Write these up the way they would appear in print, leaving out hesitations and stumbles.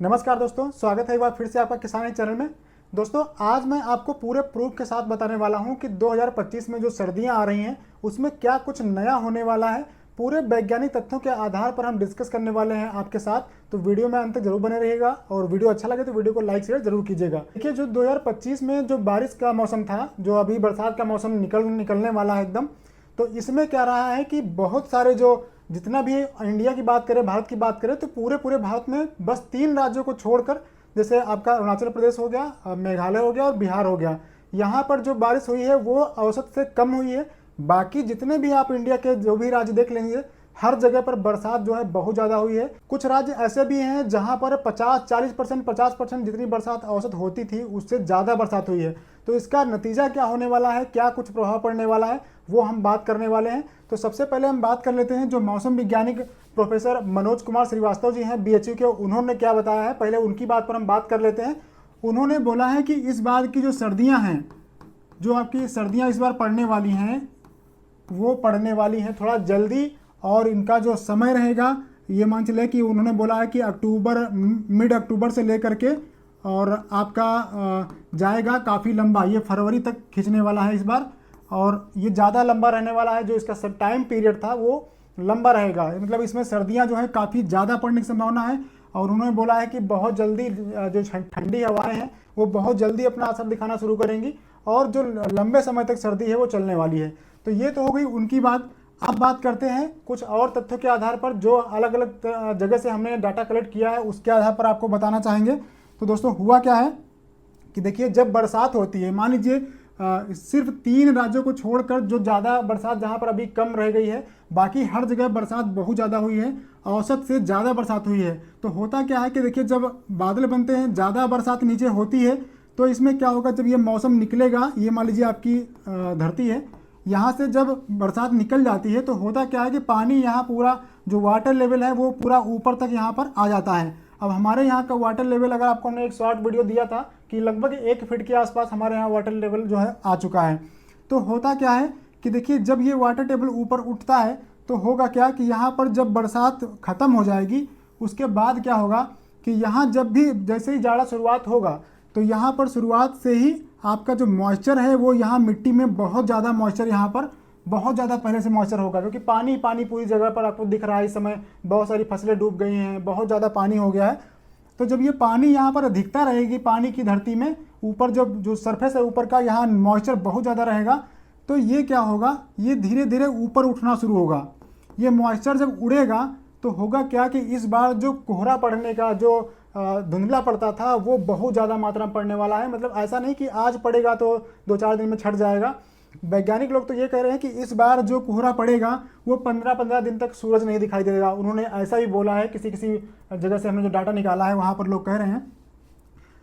नमस्कार दोस्तों, स्वागत है एक बार फिर से आपका किसान चैनल में। दोस्तों, आज मैं आपको पूरे प्रूफ के साथ बताने वाला हूं कि 2025 में जो सर्दियां आ रही हैं उसमें क्या कुछ नया होने वाला है। पूरे वैज्ञानिक तथ्यों के आधार पर हम डिस्कस करने वाले हैं आपके साथ। तो वीडियो में अंत तक जरूर बने रहिएगा और वीडियो अच्छा लगे तो वीडियो को लाइक शेयर जरूर कीजिएगा। देखिए, जो 2025 में जो बारिश का मौसम था, जो अभी बरसात का मौसम निकलने वाला है एकदम, तो इसमें क्या रहा है कि बहुत सारे जो जितना भी इंडिया की बात करें, भारत की बात करें, तो पूरे पूरे भारत में बस 3 राज्यों को छोड़कर, जैसे आपका अरुणाचल प्रदेश हो गया, मेघालय हो गया और बिहार हो गया, यहाँ पर जो बारिश हुई है वो औसत से कम हुई है। बाकी जितने भी आप इंडिया के जो भी राज्य देख लेंगे, हर जगह पर बरसात जो है बहुत ज़्यादा हुई है। कुछ राज्य ऐसे भी हैं जहाँ पर 50-40% 50% जितनी बरसात औसत होती थी उससे ज़्यादा बरसात हुई है। तो इसका नतीजा क्या होने वाला है, क्या कुछ प्रभाव पड़ने वाला है, वो हम बात करने वाले हैं। तो सबसे पहले हम बात कर लेते हैं जो मौसम वैज्ञानिक प्रोफेसर मनोज कुमार श्रीवास्तव जी हैं बीएचयू के, उन्होंने क्या बताया है, पहले उनकी बात पर हम बात कर लेते हैं। उन्होंने बोला है कि इस बार की जो सर्दियां हैं, जो आपकी सर्दियां इस बार पड़ने वाली हैं, वो पड़ने वाली हैं थोड़ा जल्दी, और इनका जो समय रहेगा ये मान चले कि उन्होंने बोला है कि मिड अक्टूबर से लेकर के और आपका जाएगा काफ़ी लंबा, ये फरवरी तक खींचने वाला है इस बार, और ये ज़्यादा लंबा रहने वाला है। जो इसका टाइम पीरियड था वो लंबा रहेगा, मतलब इसमें सर्दियां जो है काफ़ी ज़्यादा पड़ने की संभावना है। और उन्होंने बोला है कि बहुत जल्दी जो ठंडी हवाएं हैं वो बहुत जल्दी अपना असर दिखाना शुरू करेंगी, और जो लंबे समय तक सर्दी है वो चलने वाली है। तो ये तो हो गई उनकी बात। अब बात करते हैं कुछ और तथ्यों के आधार पर जो अलग अलग जगह से हमने डाटा कलेक्ट किया है, उसके आधार पर आपको बताना चाहेंगे। तो दोस्तों, हुआ क्या है कि देखिए, जब बरसात होती है, मान लीजिए सिर्फ 3 राज्यों को छोड़कर जो ज़्यादा बरसात जहाँ पर अभी कम रह गई है, बाकी हर जगह बरसात बहुत ज़्यादा हुई है, औसत से ज़्यादा बरसात हुई है। तो होता क्या है कि देखिए, जब बादल बनते हैं, ज़्यादा बरसात नीचे होती है, तो इसमें क्या होगा, जब ये मौसम निकलेगा, ये मान लीजिए आपकी धरती है, यहाँ से जब बरसात निकल जाती है तो होता क्या है कि पानी यहाँ पूरा जो वाटर लेवल है वो पूरा ऊपर तक यहाँ पर आ जाता है। अब हमारे यहाँ का वाटर लेवल, अगर आपको हमने एक शॉर्ट वीडियो दिया था कि लगभग 1 फीट के आसपास हमारे यहाँ वाटर लेवल जो है आ चुका है। तो होता क्या है कि देखिए, जब ये वाटर टेबल ऊपर उठता है तो होगा क्या कि यहाँ पर जब बरसात ख़त्म हो जाएगी, उसके बाद क्या होगा कि यहाँ जब भी जैसे ही जाड़ा शुरुआत होगा, तो यहाँ पर शुरुआत से ही आपका जो मॉइस्चर है वो यहाँ मिट्टी में बहुत ज़्यादा मॉइस्चर, यहाँ पर बहुत ज़्यादा पहले से मॉइस्चर होगा, क्योंकि पानी पानी पूरी जगह पर आपको दिख रहा है। इस समय बहुत सारी फसलें डूब गई हैं, बहुत ज़्यादा पानी हो गया है। तो जब ये पानी यहाँ पर अधिकता रहेगी, पानी की धरती में ऊपर जब जो सरफेस है ऊपर का, यहाँ मॉइस्चर बहुत ज़्यादा रहेगा, तो ये क्या होगा, ये धीरे धीरे ऊपर उठना शुरू होगा। ये मॉइस्चर जब उड़ेगा तो होगा क्या कि इस बार जो कोहरा पड़ने का, जो धुंधला पड़ता था, वो बहुत ज़्यादा मात्रा में पड़ने वाला है। मतलब ऐसा नहीं कि आज पड़ेगा तो 2-4 दिन में छट जाएगा। वैज्ञानिक लोग तो ये कह रहे हैं कि इस बार जो कोहरा पड़ेगा वो 15-15 दिन तक सूरज नहीं दिखाई देगा। उन्होंने ऐसा ही बोला है, किसी किसी जगह से हमने जो डाटा निकाला है वहाँ पर लोग कह रहे हैं।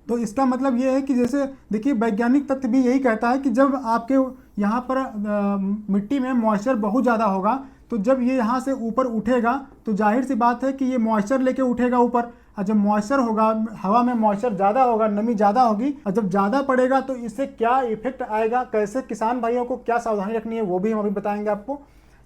तो इसका मतलब ये है कि जैसे देखिए, वैज्ञानिक तथ्य भी यही कहता है कि जब आपके यहाँ पर मिट्टी में मॉइस्चर बहुत ज़्यादा होगा, तो जब ये यहाँ से ऊपर उठेगा तो जाहिर सी बात है कि ये मॉइस्चर लेके उठेगा ऊपर, और जब मॉइस्चर होगा, हवा में मॉइस्चर ज़्यादा होगा, नमी ज़्यादा होगी, और जब ज़्यादा पड़ेगा तो इससे क्या इफेक्ट आएगा, कैसे किसान भाइयों को क्या सावधानी रखनी है, वो भी हम अभी बताएंगे आपको।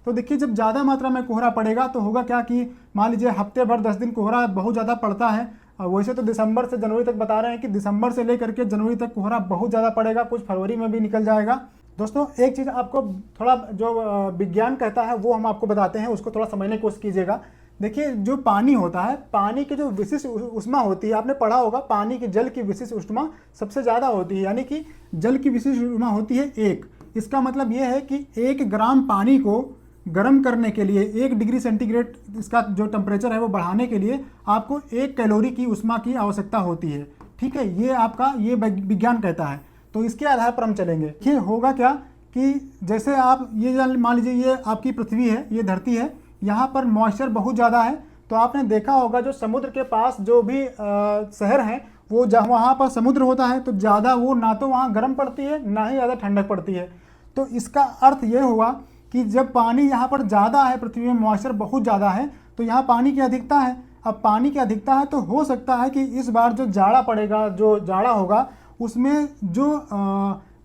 तो देखिए, जब ज़्यादा मात्रा में कोहरा पड़ेगा तो होगा क्या कि मान लीजिए हफ्ते भर 10 दिन कोहरा बहुत ज़्यादा पड़ता है। वैसे तो दिसंबर से जनवरी तक बता रहे हैं कि दिसंबर से लेकर के जनवरी तक कोहरा बहुत ज़्यादा पड़ेगा, कुछ फरवरी में भी निकल जाएगा। दोस्तों, एक चीज़ आपको थोड़ा जो विज्ञान कहता है वो हम आपको बताते हैं, उसको थोड़ा समझने की कोशिश कीजिएगा। देखिए, जो पानी होता है, पानी की जो विशिष्ट ऊष्मा होती है, आपने पढ़ा होगा, पानी की जल की विशिष्ट ऊष्मा सबसे ज़्यादा होती है, यानी कि जल की विशिष्ट ऊष्मा होती है 1। इसका मतलब ये है कि 1 ग्राम पानी को गर्म करने के लिए, 1 डिग्री सेंटीग्रेड इसका जो टेम्परेचर है वो बढ़ाने के लिए आपको 1 कैलोरी की ऊष्मा की आवश्यकता होती है। ठीक है, ये आपका ये विज्ञान कहता है। तो इसके आधार पर हम चलेंगे। ये होगा क्या कि जैसे आप ये मान लीजिए, ये आपकी पृथ्वी है, ये धरती है, यहाँ पर मॉइस्चर बहुत ज़्यादा है। तो आपने देखा होगा जो समुद्र के पास जो भी शहर हैं, वो जहाँ वहाँ पर समुद्र होता है तो ज़्यादा वो ना तो वहाँ गर्म पड़ती है ना ही ज़्यादा ठंडक पड़ती है। तो इसका अर्थ ये हुआ कि जब पानी यहाँ पर ज़्यादा है, पृथ्वी में मॉइस्चर बहुत ज़्यादा है, तो यहाँ पानी की अधिकता है। अब पानी की अधिकता है तो हो सकता है कि इस बार जो जाड़ा पड़ेगा, जो जाड़ा होगा, उसमें जो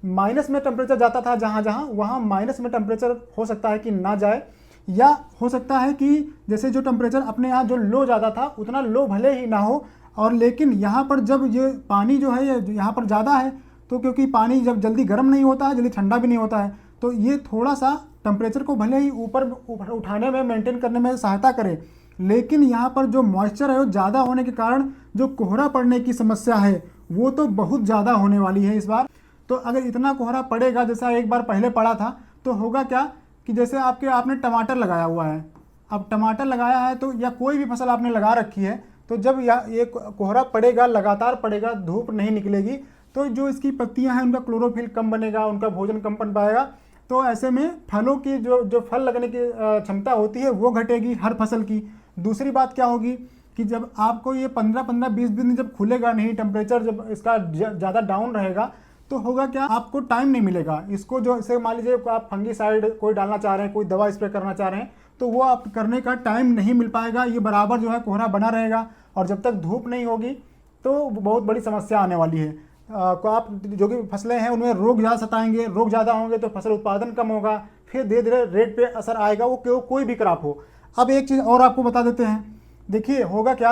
माइनस में टेम्परेचर जाता था जहाँ जहाँ, वहाँ माइनस में टेम्परेचर हो सकता है कि ना जाए, या हो सकता है कि जैसे जो टेम्परेचर अपने यहाँ जो लो ज़्यादा था उतना लो भले ही ना हो, और लेकिन यहाँ पर जब ये पानी जो है ये यहाँ पर ज़्यादा है, तो क्योंकि पानी जब जल्दी गर्म नहीं होता है, जल्दी ठंडा भी नहीं होता है, तो ये थोड़ा सा टेम्परेचर को भले ही ऊपर उठाने में, मेंटेन करने में सहायता करे, लेकिन यहाँ पर जो मॉइस्चर है वो ज़्यादा होने के कारण जो कोहरा पड़ने की समस्या है वो तो बहुत ज़्यादा होने वाली है इस बार। तो अगर इतना कोहरा पड़ेगा जैसा एक बार पहले पड़ा था, तो होगा क्या कि जैसे आपने टमाटर लगाया हुआ है, अब टमाटर लगाया है तो या कोई भी फसल आपने लगा रखी है, तो जब ये कोहरा पड़ेगा, लगातार पड़ेगा, धूप नहीं निकलेगी, तो जो इसकी पत्तियां हैं उनका क्लोरोफिल कम बनेगा, उनका भोजन कम बन पाएगा। तो ऐसे में फलों की जो फल लगने की क्षमता होती है वो घटेगी हर फसल की। दूसरी बात क्या होगी कि जब आपको ये 15-20 दिन जब खुलेगा नहीं, टेम्परेचर जब इसका ज़्यादा डाउन रहेगा, तो होगा क्या, आपको टाइम नहीं मिलेगा इसको। जो इसे मान लीजिए आप फंगीसाइड कोई डालना चाह रहे हैं, कोई दवा स्प्रे करना चाह रहे हैं, तो वो आप करने का टाइम नहीं मिल पाएगा। ये बराबर जो है कोहरा बना रहेगा, और जब तक धूप नहीं होगी तो बहुत बड़ी समस्या आने वाली है। आप जो भी फसलें हैं उनमें रोग ज़्यादा सताएंगे, रोग ज़्यादा होंगे तो फसल उत्पादन कम होगा, फिर धीरे धीरे रेट पे असर आएगा, वो कोई भी क्रॉप हो। अब एक चीज़ और आपको बता देते हैं, देखिए होगा क्या,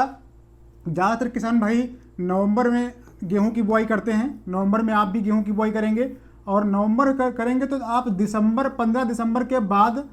ज़्यादातर किसान भाई नवंबर में गेहूं की बुआई करते हैं, नवंबर में आप भी गेहूं की बुआई करेंगे, और नवंबर करेंगे तो आप दिसंबर 15 दिसंबर के बाद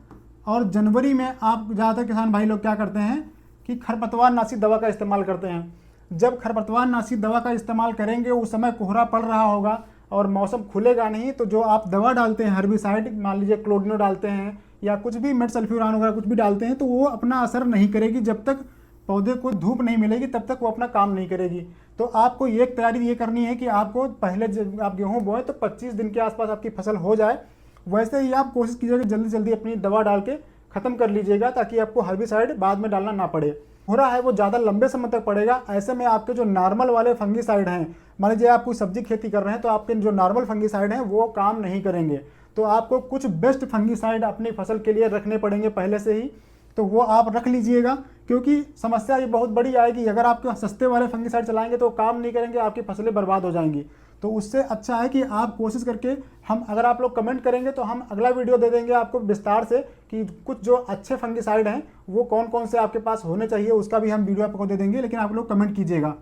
और जनवरी में आप ज़्यादातर किसान भाई लोग क्या करते हैं कि खरपतवार नाशी दवा का इस्तेमाल करते हैं। जब खरपतवार नाशी दवा का इस्तेमाल करेंगे उस समय कोहरा पड़ रहा होगा और मौसम खुलेगा नहीं, तो जो आप दवा डालते हैं हर्बिसाइड, मान लीजिए क्लोडिनो डालते हैं या कुछ भी मेटसल्फ्यूरान वगैरह कुछ भी डालते हैं, तो वो अपना असर नहीं करेगी। जब तक पौधे को धूप नहीं मिलेगी तब तक वो अपना काम नहीं करेगी। तो आपको एक तैयारी ये करनी है कि आपको पहले जब आप गेहूँ बोएं तो 25 दिन के आसपास आपकी फसल हो जाए, वैसे ही आप कोशिश कीजिएगा जल्दी जल्दी अपनी दवा डाल के ख़त्म कर लीजिएगा, ताकि आपको हर्बिसाइड बाद में डालना ना पड़े। कोहरा है वो ज़्यादा लंबे समय तक पड़ेगा, ऐसे में आपके जो नॉर्मल वाले फंगीसाइड हैं, मान लीजिए आप कोई सब्जी खेती कर रहे हैं, तो आपके जो नॉर्मल फंगीसाइड हैं वो काम नहीं करेंगे, तो आपको कुछ बेस्ट फंगीसाइड अपनी फसल के लिए रखने पड़ेंगे पहले से ही, तो वो आप रख लीजिएगा, क्योंकि समस्या ये बहुत बड़ी आएगी। अगर आप सस्ते वाले फंगीसाइड चलाएंगे तो काम नहीं करेंगे, आपकी फसलें बर्बाद हो जाएंगी। तो उससे अच्छा है कि आप कोशिश करके, अगर आप लोग कमेंट करेंगे तो हम अगला वीडियो दे देंगे आपको विस्तार से कि कुछ जो अच्छे फंगीसाइड हैं वो कौन कौन से आपके पास होने चाहिए, उसका भी हम वीडियो आपको दे देंगे, लेकिन आप लोग कमेंट कीजिएगा।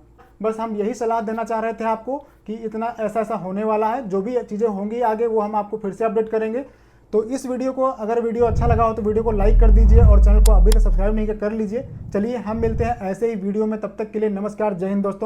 बस हम यही सलाह देना चाह रहे थे आपको कि इतना ऐसा होने वाला है, जो भी चीज़ें होंगी आगे वो हम आपको फिर से अपडेट करेंगे। तो इस वीडियो को, अगर वीडियो अच्छा लगा हो तो वीडियो को लाइक कर दीजिए और चैनल को अभी तक सब्सक्राइब नहीं कर लीजिए। चलिए हम मिलते हैं ऐसे ही वीडियो में, तब तक के लिए नमस्कार, जय हिंद दोस्तों।